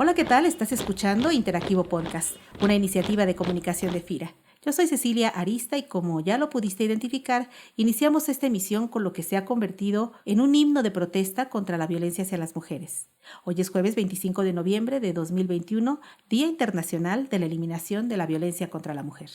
Hola, ¿qué tal? Estás escuchando Interactivo Podcast, una iniciativa de comunicación de FIRA. Yo soy Cecilia Arista y como ya lo pudiste identificar, iniciamos esta emisión con lo que se ha convertido en un himno de protesta contra la violencia hacia las mujeres. Hoy es jueves 25 de noviembre de 2021, Día Internacional de la Eliminación de la Violencia contra la Mujer.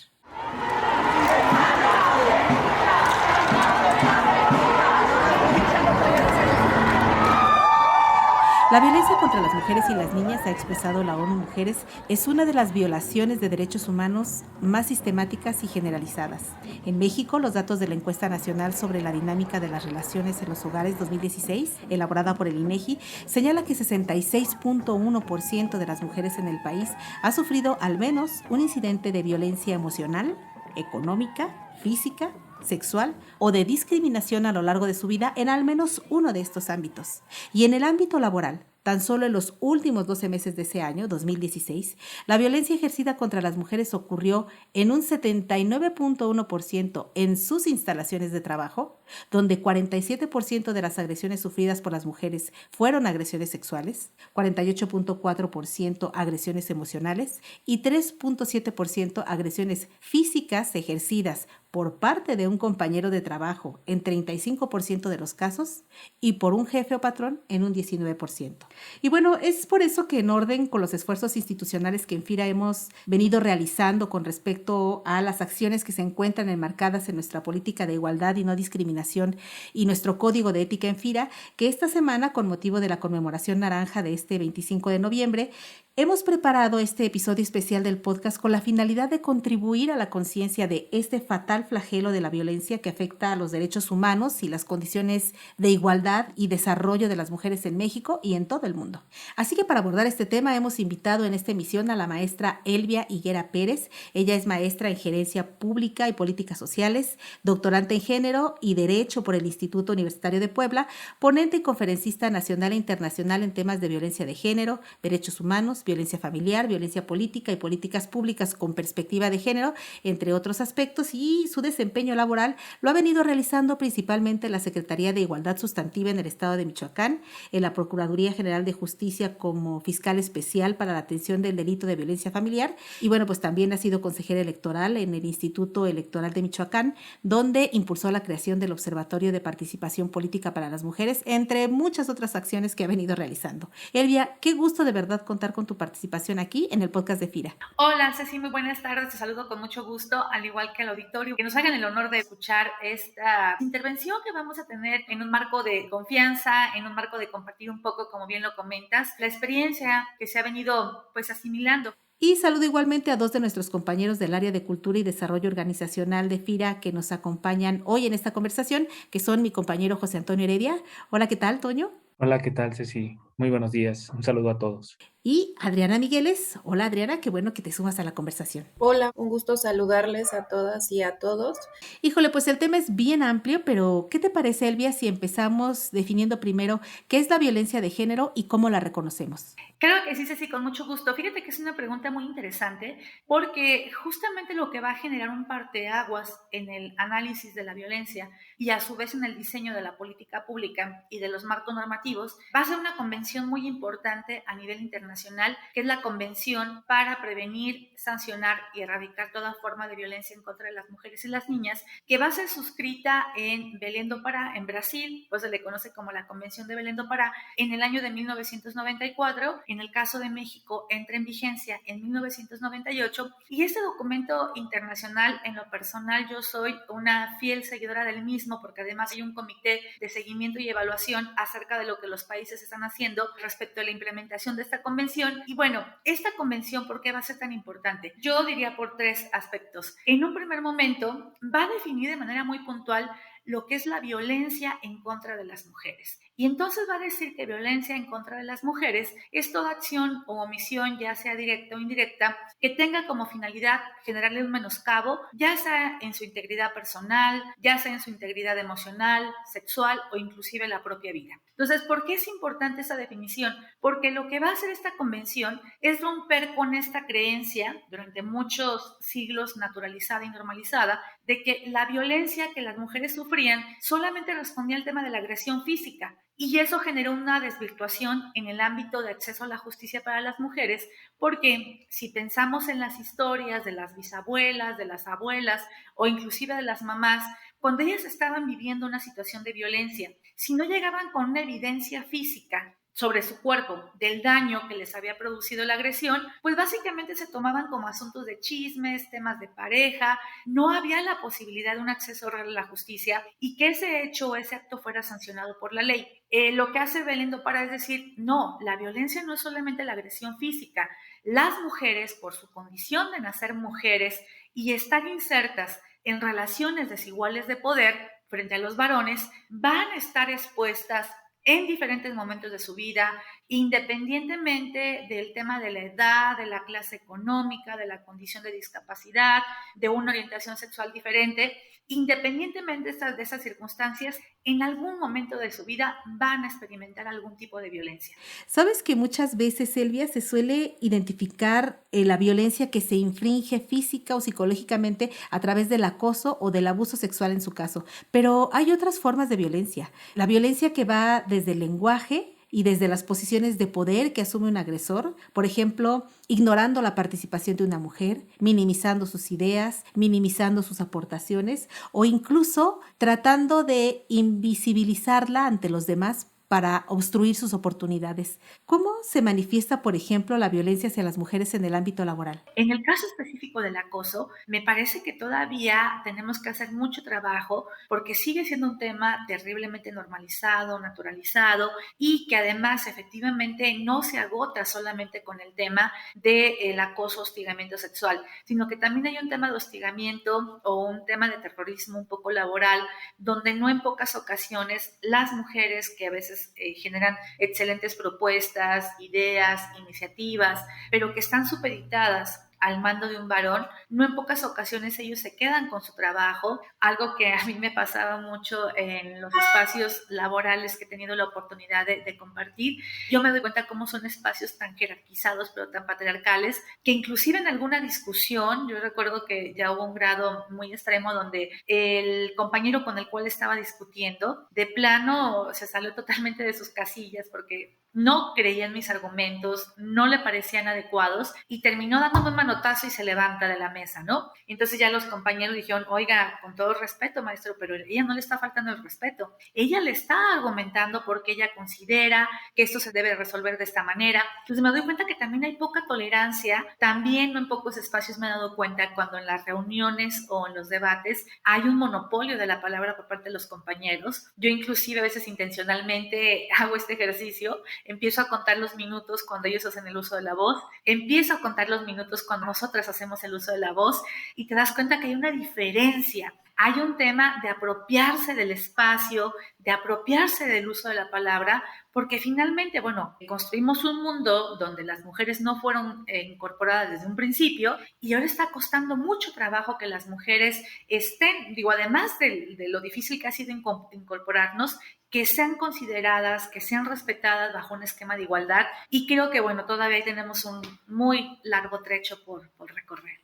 La violencia contra las mujeres y las niñas, ha expresado la ONU Mujeres, es una de las violaciones de derechos humanos más sistemáticas y generalizadas. En México, los datos de la Encuesta Nacional sobre la Dinámica de las Relaciones en los Hogares 2016, elaborada por el INEGI, señala que 66.1% de las mujeres en el país ha sufrido al menos un incidente de violencia emocional, económica, física, sexual o de discriminación a lo largo de su vida en al menos uno de estos ámbitos. Y en el ámbito laboral, tan solo en los últimos 12 meses de ese año, 2016, la violencia ejercida contra las mujeres ocurrió en un 79.1% en sus instalaciones de trabajo, donde 47% de las agresiones sufridas por las mujeres fueron agresiones sexuales, 48.4% agresiones emocionales y 3.7% agresiones físicas ejercidas por parte de un compañero de trabajo en 35% de los casos y por un jefe o patrón en un 19%. Y bueno, es por eso que en orden con los esfuerzos institucionales que en FIRA hemos venido realizando con respecto a las acciones que se encuentran enmarcadas en nuestra política de igualdad y no discriminación y nuestro código de ética en FIRA, que esta semana, con motivo de la conmemoración naranja de este 25 de noviembre, hemos preparado este episodio especial del podcast con la finalidad de contribuir a la conciencia de este fatal flagelo de la violencia que afecta a los derechos humanos y las condiciones de igualdad y desarrollo de las mujeres en México y en todo el mundo. Así que para abordar este tema hemos invitado en esta emisión a la maestra Elvia Higuera Pérez. Ella es maestra en Gerencia Pública y Políticas Sociales, doctorante en Género y Derecho por el Instituto Universitario de Puebla, ponente y conferencista nacional e internacional en temas de violencia de género, derechos humanos, violencia familiar, violencia política y políticas públicas con perspectiva de género, entre otros aspectos, y su desempeño laboral lo ha venido realizando principalmente en la Secretaría de Igualdad Sustantiva en el Estado de Michoacán, en la Procuraduría General de Justicia como fiscal especial para la atención del delito de violencia familiar, y bueno, pues también ha sido consejera electoral en el Instituto Electoral de Michoacán, donde impulsó la creación del Observatorio de Participación Política para las Mujeres, entre muchas otras acciones que ha venido realizando. Elvia, qué gusto de verdad contar con tu participación aquí en el podcast de FIRA. Hola, Ceci, muy buenas tardes. Te saludo con mucho gusto, al igual que al auditorio. Que nos hagan el honor de escuchar esta intervención que vamos a tener en un marco de confianza, en un marco de compartir un poco, como bien lo comentas, la experiencia que se ha venido pues asimilando. Y saludo igualmente a dos de nuestros compañeros del área de Cultura y Desarrollo Organizacional de FIRA que nos acompañan hoy en esta conversación, que son mi compañero José Antonio Heredia. Hola, ¿qué tal, Toño? Hola, ¿qué tal, Ceci? Muy buenos días. Un saludo a todos. Y Adriana Migueles. Hola, Adriana, qué bueno que te sumas a la conversación. Hola, un gusto saludarles a todas y a todos. Híjole, pues el tema es bien amplio, pero ¿qué te parece, Elvia, si empezamos definiendo primero qué es la violencia de género y cómo la reconocemos? Claro que sí, Ceci, con mucho gusto. Fíjate que es una pregunta muy interesante porque justamente lo que va a generar un parteaguas en el análisis de la violencia y a su vez en el diseño de la política pública y de los marcos normativos va a ser una convención muy importante a nivel internacional, que es la Convención para Prevenir, Sancionar y Erradicar toda forma de violencia en contra de las mujeres y las niñas, que va a ser suscrita en Belém do Pará, en Brasil, pues se le conoce como la Convención de Belém do Pará, en el año de 1994. En el caso de México entra en vigencia en 1998 y este documento internacional, en lo personal yo soy una fiel seguidora del mismo porque además hay un comité de seguimiento y evaluación acerca de lo que los países están haciendo respecto a la implementación de esta convención. Y bueno, esta convención, ¿por qué va a ser tan importante? Yo diría por tres aspectos. En un primer momento va a definir de manera muy puntual lo que es la violencia en contra de las mujeres. Y entonces va a decir que violencia en contra de las mujeres es toda acción o omisión, ya sea directa o indirecta, que tenga como finalidad generarle un menoscabo, ya sea en su integridad personal, ya sea en su integridad emocional, sexual o inclusive la propia vida. Entonces, ¿por qué es importante esa definición? Porque lo que va a hacer esta convención es romper con esta creencia, durante muchos siglos naturalizada y normalizada, de que la violencia que las mujeres sufren sufrían solamente respondía al tema de la agresión física. Y eso generó una desvirtuación en el ámbito de acceso a la justicia para las mujeres, porque si pensamos en las historias de las bisabuelas, de las abuelas o inclusive de las mamás, cuando ellas estaban viviendo una situación de violencia, si no llegaban con una evidencia física sobre su cuerpo del daño que les había producido la agresión, pues básicamente se tomaban como asuntos de chismes, temas de pareja, no había la posibilidad de un acceso real a la justicia y que ese hecho o ese acto fuera sancionado por la ley. Lo que hace Belén do Pará es decir, no, la violencia no es solamente la agresión física, las mujeres por su condición de nacer mujeres y estar insertas en relaciones desiguales de poder frente a los varones, van a estar expuestas en diferentes momentos de su vida, independientemente del tema de la edad, de la clase económica, de la condición de discapacidad, de una orientación sexual diferente, independientemente de esas circunstancias, en algún momento de su vida van a experimentar algún tipo de violencia. Sabes que muchas veces, Silvia, se suele identificar la violencia que se infringe física o psicológicamente a través del acoso o del abuso sexual en su caso, pero hay otras formas de violencia. La violencia que va desde el lenguaje y desde las posiciones de poder que asume un agresor, por ejemplo, ignorando la participación de una mujer, minimizando sus ideas, minimizando sus aportaciones o incluso tratando de invisibilizarla ante los demás para obstruir sus oportunidades. ¿Cómo se manifiesta, por ejemplo, la violencia hacia las mujeres en el ámbito laboral? En el caso específico del acoso, me parece que todavía tenemos que hacer mucho trabajo porque sigue siendo un tema terriblemente normalizado, naturalizado y que además efectivamente no se agota solamente con el tema del acoso, hostigamiento sexual, sino que también hay un tema de hostigamiento o un tema de terrorismo un poco laboral, donde no en pocas ocasiones las mujeres que a veces generan excelentes propuestas, ideas, iniciativas, pero que están supeditadas al mando de un varón, no en pocas ocasiones ellos se quedan con su trabajo, algo que a mí me pasaba mucho en los espacios laborales que he tenido la oportunidad de compartir. Yo me doy cuenta cómo son espacios tan jerarquizados, pero tan patriarcales, que inclusive en alguna discusión, yo recuerdo que ya hubo un grado muy extremo donde el compañero con el cual estaba discutiendo, de plano se salió totalmente de sus casillas porque no creía en mis argumentos, no le parecían adecuados y terminó dándome un manotazo y se levanta de la mesa, ¿no? Entonces ya los compañeros dijeron, oiga, con todo respeto, maestro, pero ella no le está faltando el respeto. Ella le está argumentando porque ella considera que esto se debe resolver de esta manera. Entonces me doy cuenta que también hay poca tolerancia. También no en pocos espacios me he dado cuenta cuando en las reuniones o en los debates hay un monopolio de la palabra por parte de los compañeros. Yo inclusive a veces intencionalmente hago este ejercicio. Empiezo a contar los minutos cuando ellos hacen el uso de la voz, empiezo a contar los minutos cuando nosotras hacemos el uso de la voz y te das cuenta que hay una diferencia. Hay un tema de apropiarse del espacio, de apropiarse del uso de la palabra, porque finalmente, bueno, construimos un mundo donde las mujeres no fueron incorporadas desde un principio y ahora está costando mucho trabajo que las mujeres estén, digo, además de lo difícil que ha sido incorporarnos, que sean consideradas, que sean respetadas bajo un esquema de igualdad y creo que, bueno, todavía tenemos un muy largo trecho por recorrer.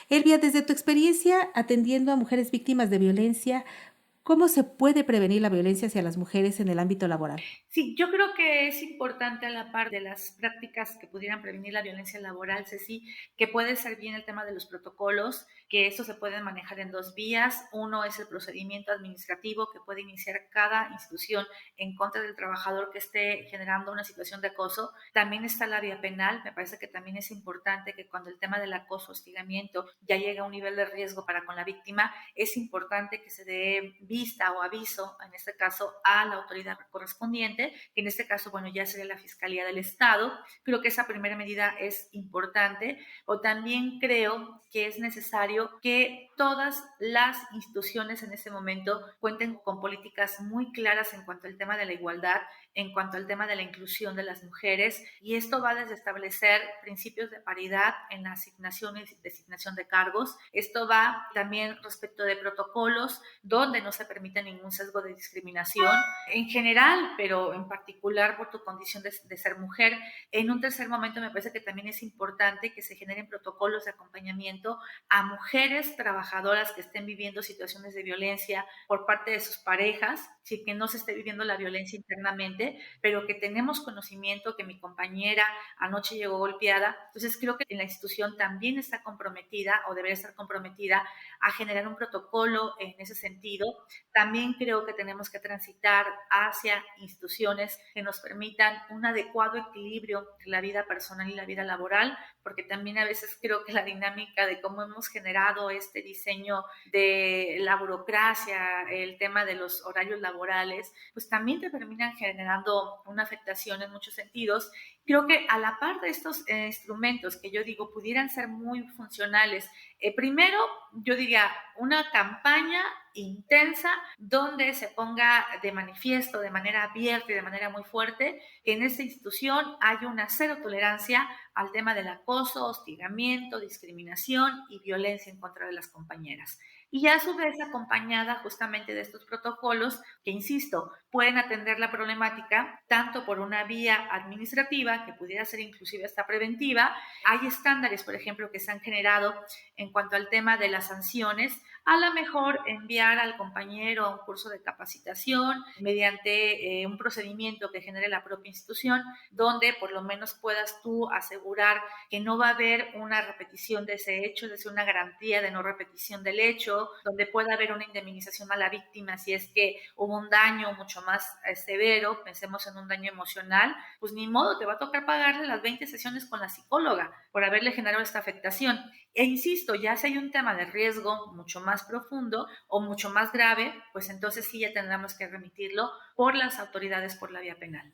Elvia, desde tu experiencia atendiendo a mujeres víctimas de violencia, ¿cómo se puede prevenir la violencia hacia las mujeres en el ámbito laboral? Sí, yo creo que es importante a la par de las prácticas que pudieran prevenir la violencia laboral, Ceci, que puede ser bien el tema de los protocolos, que estos se pueden manejar en dos vías. Uno es el procedimiento administrativo que puede iniciar cada institución en contra del trabajador que esté generando una situación de acoso. También está la vía penal. Me parece que también es importante que cuando el tema del acoso, hostigamiento ya llega a un nivel de riesgo para con la víctima, es importante que se dé vista o aviso, en este caso, a la autoridad correspondiente, que en este caso, bueno, ya sería la Fiscalía del Estado. Creo que esa primera medida es importante. O también creo que es necesario que todas las instituciones en este momento cuenten con políticas muy claras en cuanto al tema de la igualdad, en cuanto al tema de la inclusión de las mujeres, y esto va desde establecer principios de paridad en la asignación y designación de cargos. Esto va también respecto de protocolos donde no se permite ningún sesgo de discriminación en general, pero en particular por tu condición de ser mujer. En un tercer momento me parece que también es importante que se generen protocolos de acompañamiento a mujeres trabajadoras que estén viviendo situaciones de violencia por parte de sus parejas, sí, que no se esté viviendo la violencia internamente, pero que tenemos conocimiento que mi compañera anoche llegó golpeada. Entonces creo que la institución también está comprometida o debería estar comprometida a generar un protocolo en ese sentido. También creo que tenemos que transitar hacia instituciones que nos permitan un adecuado equilibrio entre la vida personal y la vida laboral, porque también a veces creo que la dinámica de cómo hemos generado este diseño de la burocracia, el tema de los horarios laborales, pues también te terminan generando una afectación en muchos sentidos. Creo que a la par de estos instrumentos que yo digo pudieran ser muy funcionales, primero yo diría una campaña intensa donde se ponga de manifiesto de manera abierta y de manera muy fuerte que en esta institución hay una cero tolerancia al tema del acoso, hostigamiento, discriminación y violencia en contra de las compañeras. Y a su vez acompañada justamente de estos protocolos que, insisto, pueden atender la problemática tanto por una vía administrativa, que pudiera ser inclusive hasta preventiva. Hay estándares, por ejemplo, que se han generado en cuanto al tema de las sanciones, a lo mejor enviar al compañero a un curso de capacitación mediante un procedimiento que genere la propia institución, donde por lo menos puedas tú asegurar que no va a haber una repetición de ese hecho, es decir, una garantía de no repetición del hecho, donde pueda haber una indemnización a la víctima si es que hubo un daño mucho más severo, pensemos en un daño emocional, pues ni modo, te va a tocar pagarle las 20 sesiones con la psicóloga por haberle generado esta afectación. E insisto, ya si hay un tema de riesgo mucho más profundo o mucho más grave, pues entonces sí ya tendremos que remitirlo por las autoridades por la vía penal.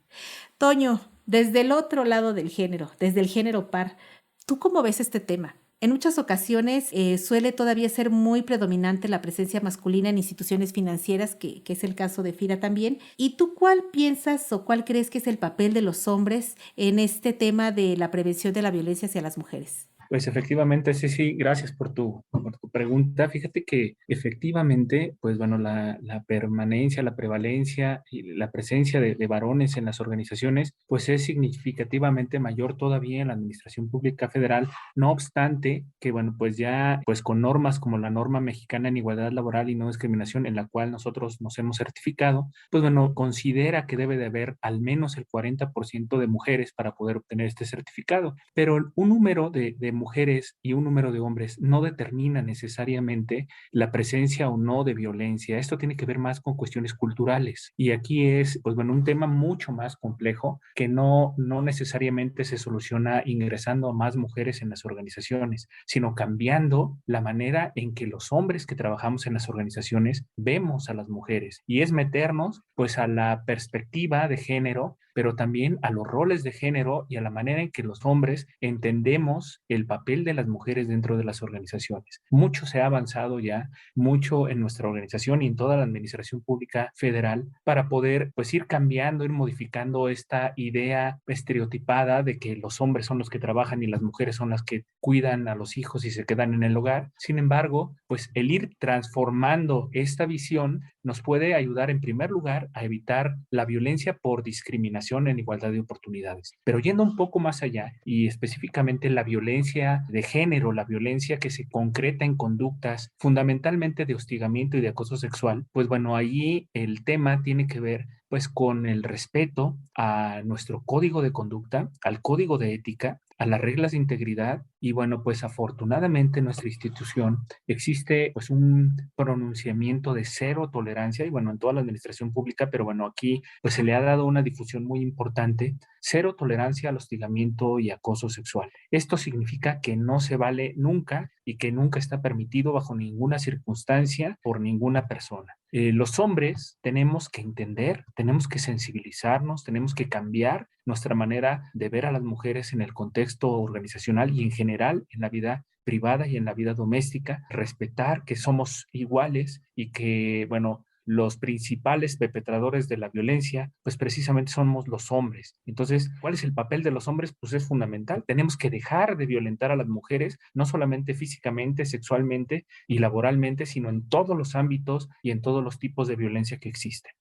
Toño, desde el otro lado del género, desde el género par, ¿tú cómo ves este tema? En muchas ocasiones suele todavía ser muy predominante la presencia masculina en instituciones financieras, que es el caso de FIRA también. ¿Y tú cuál piensas o cuál crees que es el papel de los hombres en este tema de la prevención de la violencia hacia las mujeres? Pues efectivamente, sí, gracias por tu pregunta. Fíjate que efectivamente, pues bueno, la permanencia, la prevalencia y la presencia de varones en las organizaciones, pues es significativamente mayor todavía en la administración pública federal. No obstante, que bueno, pues ya, pues con normas como la norma mexicana en igualdad laboral y no discriminación, en la cual nosotros nos hemos certificado, pues bueno, considera que debe de haber al menos el 40% de mujeres para poder obtener este certificado. Pero un número de mujeres y un número de hombres no determina necesariamente la presencia o no de violencia. Esto tiene que ver más con cuestiones culturales. Y aquí es, pues bueno, un tema mucho más complejo que no necesariamente se soluciona ingresando a más mujeres en las organizaciones, sino cambiando la manera en que los hombres que trabajamos en las organizaciones vemos a las mujeres. Y es meternos, pues, a la perspectiva de género, pero también a los roles de género y a la manera en que los hombres entendemos el papel de las mujeres dentro de las organizaciones. Mucho se ha avanzado ya, mucho en nuestra organización y en toda la administración pública federal para poder, pues, ir cambiando, ir modificando esta idea estereotipada de que los hombres son los que trabajan y las mujeres son las que cuidan a los hijos y se quedan en el hogar. Sin embargo, pues el ir transformando esta visión nos puede ayudar en primer lugar a evitar la violencia por discriminación en igualdad de oportunidades. Pero yendo un poco más allá y específicamente la violencia de género, la violencia que se concreta en conductas fundamentalmente de hostigamiento y de acoso sexual, pues bueno, allí el tema tiene que ver pues con el respeto a nuestro código de conducta, al código de ética, a las reglas de integridad y bueno, pues afortunadamente en nuestra institución existe pues un pronunciamiento de cero tolerancia y bueno, en toda la administración pública, pero bueno, aquí pues se le ha dado una difusión muy importante, cero tolerancia al hostigamiento y acoso sexual. Esto significa que no se vale nunca y que nunca está permitido bajo ninguna circunstancia por ninguna persona. Los hombres tenemos que entender, tenemos que sensibilizarnos, tenemos que cambiar nuestra manera de ver a las mujeres en el contexto organizacional y en general en la vida privada y en la vida doméstica, respetar que somos iguales y que, bueno, los principales perpetradores de la violencia, pues precisamente somos los hombres. Entonces, ¿cuál es el papel de los hombres? Pues es fundamental. Tenemos que dejar de violentar a las mujeres, no solamente físicamente, sexualmente y laboralmente, sino en todos los ámbitos y en todos los tipos de violencia que existen.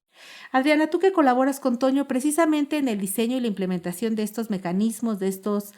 Adriana, tú que colaboras con Toño precisamente en el diseño y la implementación de estos mecanismos, de estos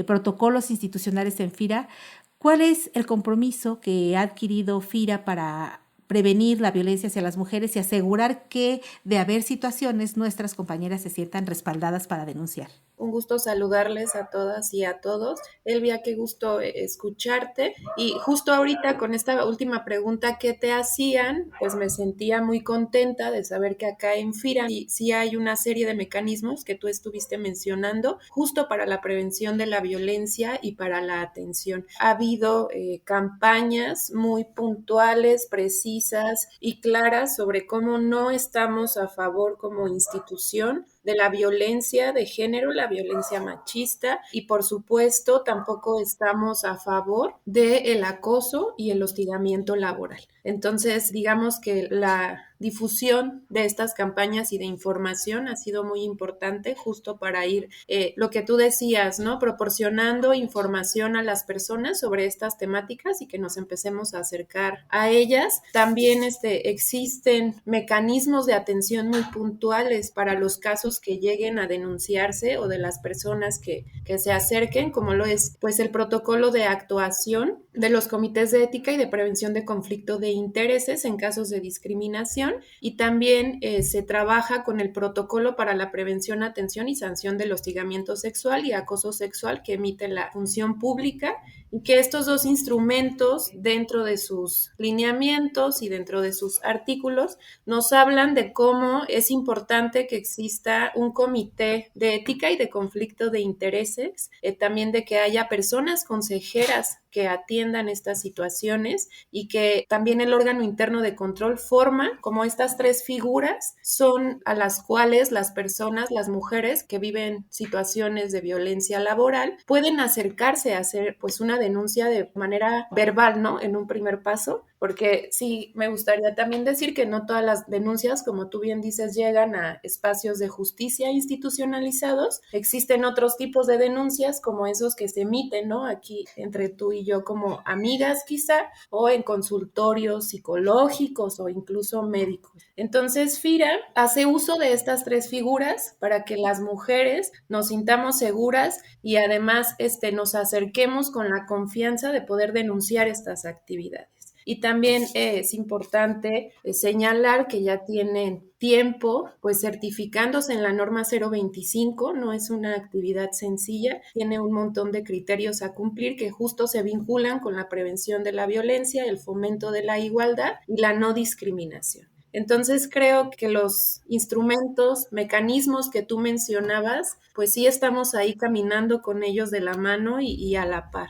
protocolos institucionales en FIRA, ¿cuál es el compromiso que ha adquirido FIRA para prevenir la violencia hacia las mujeres y asegurar que, de haber situaciones, nuestras compañeras se sientan respaldadas para denunciar? Un gusto saludarles a todas y a todos. Elvia, qué gusto escucharte. Y justo ahorita con esta última pregunta que te hacían, pues me sentía muy contenta de saber que acá en FIRA sí hay una serie de mecanismos que tú estuviste mencionando justo para la prevención de la violencia y para la atención. Ha habido campañas muy puntuales, precisas y claras sobre cómo no estamos a favor como institución de la violencia de género, la violencia machista, y por supuesto tampoco estamos a favor del acoso y el hostigamiento laboral. Entonces, digamos que la difusión de estas campañas y de información ha sido muy importante justo para ir, lo que tú decías, ¿no? Proporcionando información a las personas sobre estas temáticas y que nos empecemos a acercar a ellas. También existen mecanismos de atención muy puntuales para los casos que lleguen a denunciarse o de las personas que se acerquen, como lo es pues el protocolo de actuación de los comités de ética y de prevención de conflicto de intereses en casos de discriminación, y también se trabaja con el protocolo para la prevención, atención y sanción del hostigamiento sexual y acoso sexual que emite la función pública, y que estos dos instrumentos dentro de sus lineamientos y dentro de sus artículos nos hablan de cómo es importante que exista un comité de ética y de conflicto de intereses, también de que haya personas consejeras que atiendan estas situaciones, y que también el órgano interno de control forma como estas tres figuras son a las cuales las personas, las mujeres que viven situaciones de violencia laboral pueden acercarse a hacer pues una denuncia de manera verbal, ¿no? En un primer paso, porque sí me gustaría también decir que no todas las denuncias, como tú bien dices, llegan a espacios de justicia institucionalizados. Existen otros tipos de denuncias como esos que se emiten, ¿no? Aquí entre tú y yo como amigas quizá, o en consultorios psicológicos o incluso médicos. Entonces FIRA hace uso de estas tres figuras para que las mujeres nos sintamos seguras y además nos acerquemos con la confianza de poder denunciar estas actividades. Y también es importante señalar que ya tienen tiempo pues certificándose en la norma 025, no es una actividad sencilla, tiene un montón de criterios a cumplir que justo se vinculan con la prevención de la violencia, el fomento de la igualdad y la no discriminación. Entonces creo que los instrumentos, mecanismos que tú mencionabas, pues sí estamos ahí caminando con ellos de la mano y a la par.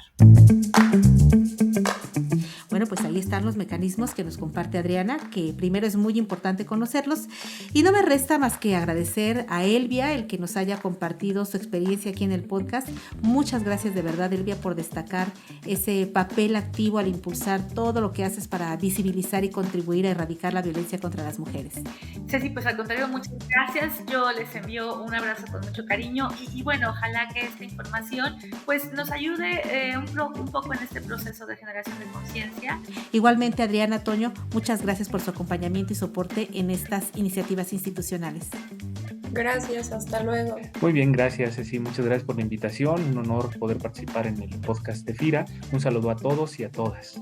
Bueno, pues ahí están los mecanismos que nos comparte Adriana, que primero es muy importante conocerlos, y no me resta más que agradecer a Elvia el que nos haya compartido su experiencia aquí en el podcast. Muchas gracias de verdad, Elvia, por destacar ese papel activo al impulsar todo lo que haces para visibilizar y contribuir a erradicar la violencia contra las mujeres. Ceci, pues al contrario, muchas gracias. Yo les envío un abrazo con mucho cariño y bueno, ojalá que esta información pues nos ayude un poco en este proceso de generación de conciencia. Igualmente, Adriana, Toño, muchas gracias por su acompañamiento y soporte en estas iniciativas institucionales. Gracias, hasta luego. Muy bien, gracias, Ceci. Muchas gracias por la invitación. Un honor poder participar en el podcast de FIRA. Un saludo a todos y a todas.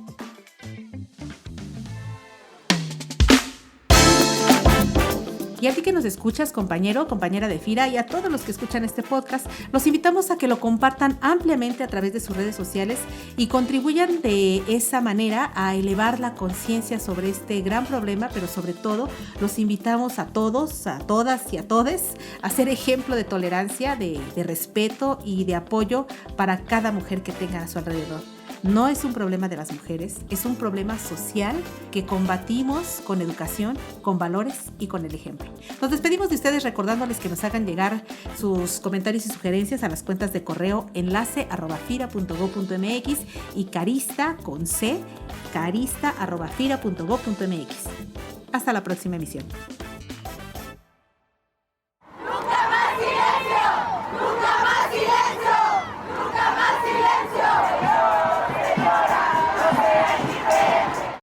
Y a ti que nos escuchas, compañero, compañera de FIRA, y a todos los que escuchan este podcast, los invitamos a que lo compartan ampliamente a través de sus redes sociales y contribuyan de esa manera a elevar la conciencia sobre este gran problema, pero sobre todo los invitamos a todos, a todas y a todes a ser ejemplo de tolerancia, de respeto y de apoyo para cada mujer que tengan a su alrededor. No es un problema de las mujeres, es un problema social que combatimos con educación, con valores y con el ejemplo. Nos despedimos de ustedes recordándoles que nos hagan llegar sus comentarios y sugerencias a las cuentas de correo enlace@fira.go.mx y carista con c, carista@fira.go.mx. Hasta la próxima emisión.